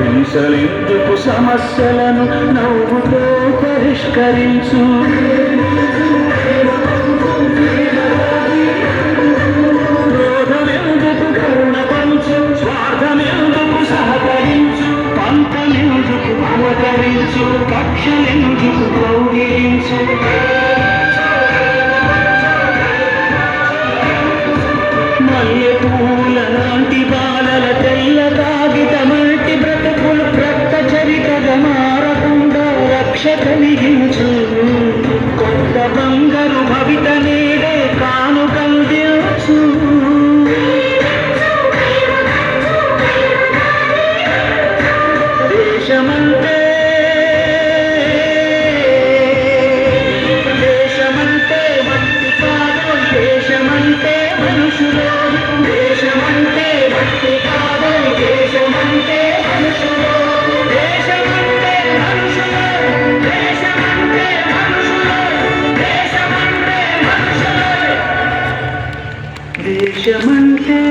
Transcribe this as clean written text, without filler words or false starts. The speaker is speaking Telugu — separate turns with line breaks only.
హింసలెందుకు సమస్యలను నవ్వుతో పరిష్కరించు. క్రోధమెందుకు కరుణ పంచు, స్వార్థమెందుకు సహకరించు, పంతమెందుకు అవతరించు, కక్షలెందుకు కౌగిలించు. మల్లెపూల లాంటి బాలల తెల్ల కాగితమంటి బ్రతుకులు ప్రక్క చరితగా మారకుండా రక్ష కలిగించు. కొత్త బంగారు భవిత నేడే కానుకందించు. దేశమంటే మట్టి కాదు, దేశమంటే మనుషులు. దేశమంటే మట్టి కాదు, దేశమంటే మనుషులు. దేశమంటే మనుషులు, దేశమంటే మనుషులు, దేశమంటే మనుషులు. దేశమంటే